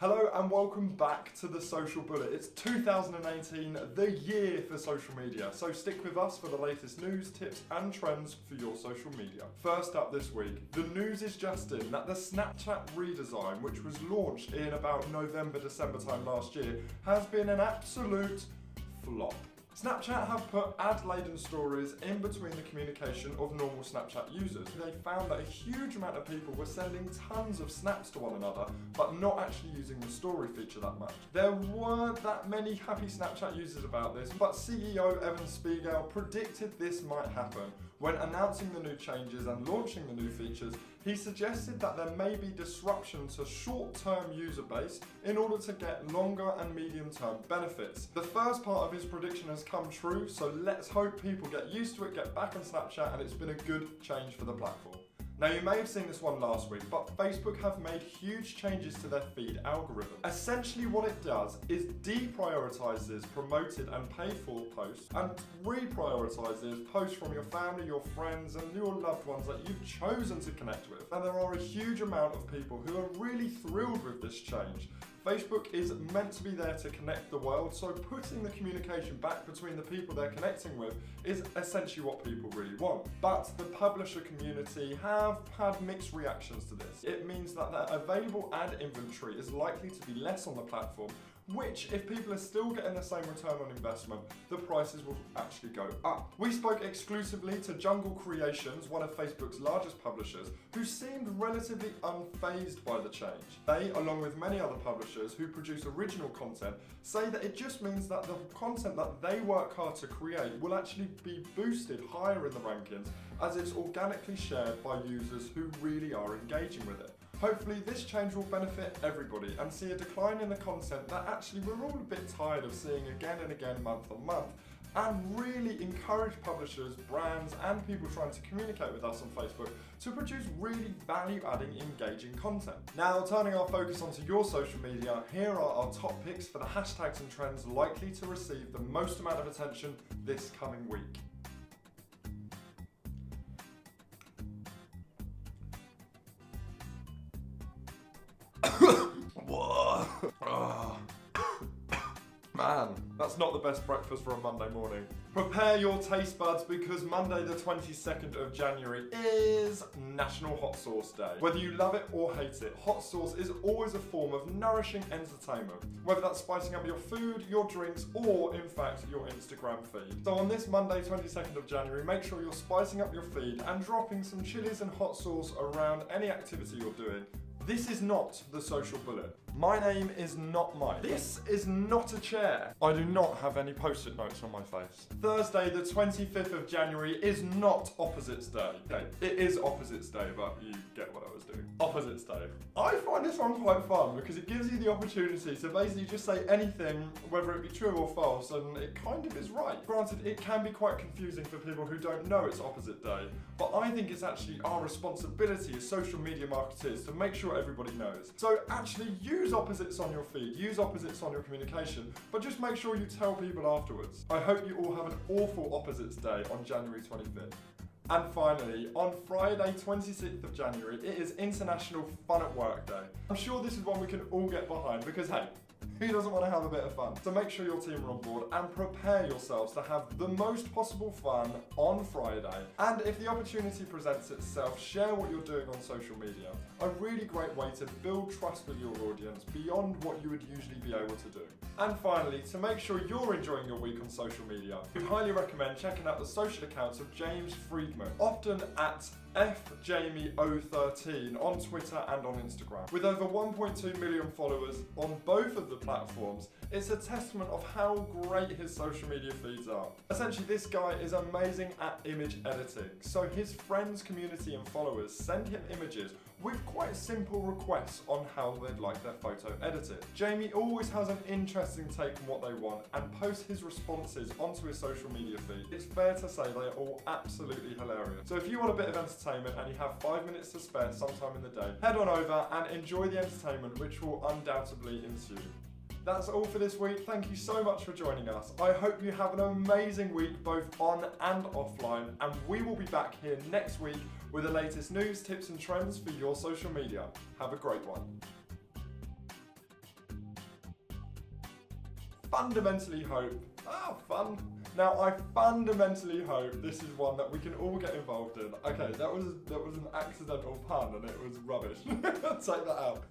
Hello and welcome back to The Social Bullet. It's 2018, the year for social media, so stick with us for the latest news, tips and trends for your social media. First up this week, the news is just in that the Snapchat redesign, which was launched in about November, December time last year, has been an absolute flop. Snapchat have put ad-laden stories in between the communication of normal Snapchat users. They found that a huge amount of people were sending tons of snaps to one another, but not actually using the story feature that much. There weren't that many happy Snapchat users about this, but CEO Evan Spiegel predicted this might happen. When announcing the new changes and launching the new features, he suggested that there may be disruption to short-term user base in order to get longer and medium-term benefits. The first part of his prediction has come true, so let's hope people get used to it, get back on Snapchat, and it's been a good change for the platform. Now, you may have seen this one last week, but Facebook have made huge changes to their feed algorithm. Essentially what it does is deprioritizes promoted and paid for posts and reprioritizes posts from your family, your friends and your loved ones that you've chosen to connect with. And there are a huge amount of people who are really thrilled with this change. Facebook is meant to be there to connect the world, so putting the communication back between the people they're connecting with is essentially what people really want. But the publisher community have had mixed reactions to this. It means that the available ad inventory is likely to be less on the platform, which, if people are still getting the same return on investment, the prices will actually go up. We spoke exclusively to Jungle Creations, one of Facebook's largest publishers, who seemed relatively unfazed by the change. They, along with many other publishers who produce original content, say that it just means that the content that they work hard to create will actually be boosted higher in the rankings as it's organically shared by users who really are engaging with it. Hopefully this change will benefit everybody and see a decline in the content that actually we're all a bit tired of seeing again and again month on month, and really encourage publishers, brands and people trying to communicate with us on Facebook to produce really value-adding, engaging content. Now, turning our focus onto your social media, here are our top picks for the hashtags and trends likely to receive the most amount of attention this coming week. Man, that's not the best breakfast for a Monday morning. Prepare your taste buds because Monday the 22nd of January is National Hot Sauce Day. Whether you love it or hate it, hot sauce is always a form of nourishing entertainment. Whether that's spicing up your food, your drinks, or in fact your Instagram feed. So on this Monday 22nd of January, make sure you're spicing up your feed and dropping some chilies and hot sauce around any activity you're doing. This is not the Social Bullet. My name is not Mike. This is not a chair. I do not have any post-it notes on my face. Thursday the 25th of January is not Opposites Day. Okay, it is Opposites Day, but you get what I was doing. Opposites Day. I find this one quite fun because it gives you the opportunity to basically just say anything, whether it be true or false, and it kind of is right. Granted, it can be quite confusing for people who don't know it's Opposite Day, but I think it's actually our responsibility as social media marketers to make sure everybody knows. So actually use opposites on your feed, use opposites on your communication, but just make sure you tell people afterwards. I hope you all have an awful Opposites Day on January 25th. And finally, on Friday 26th of January, it is International Fun at Work Day. I'm sure this is one we can all get behind because hey, who doesn't want to have a bit of fun? So make sure your team are on board and prepare yourselves to have the most possible fun on Friday. And if the opportunity presents itself, share what you're doing on social media. A really great way to build trust with your audience beyond what you would usually be able to do. And finally, to make sure you're enjoying your week on social media, we highly recommend checking out the social accounts of James Fridman, often at FJamie013 on Twitter and on Instagram. With over 1.2 million followers on both of the platforms, it's a testament of how great his social media feeds are. Essentially, this guy is amazing at image editing, so his friends, community and followers send him images with quite simple requests on how they'd like their photo edited. Jamie always has an interesting take on what they want and posts his responses onto his social media feed. It's fair to say they are all absolutely hilarious. So if you want a bit of entertainment and you have 5 minutes to spare sometime in the day, head on over and enjoy the entertainment which will undoubtedly ensue. That's all for this week. Thank you so much for joining us. I hope you have an amazing week both on and offline, and we will be back here next week with the latest news, tips and trends for your social media. Have a great one. fundamentally hope, fun. Now, I fundamentally hope this is one that we can all get involved in. Okay, that was an accidental pun and it was rubbish. Take that out.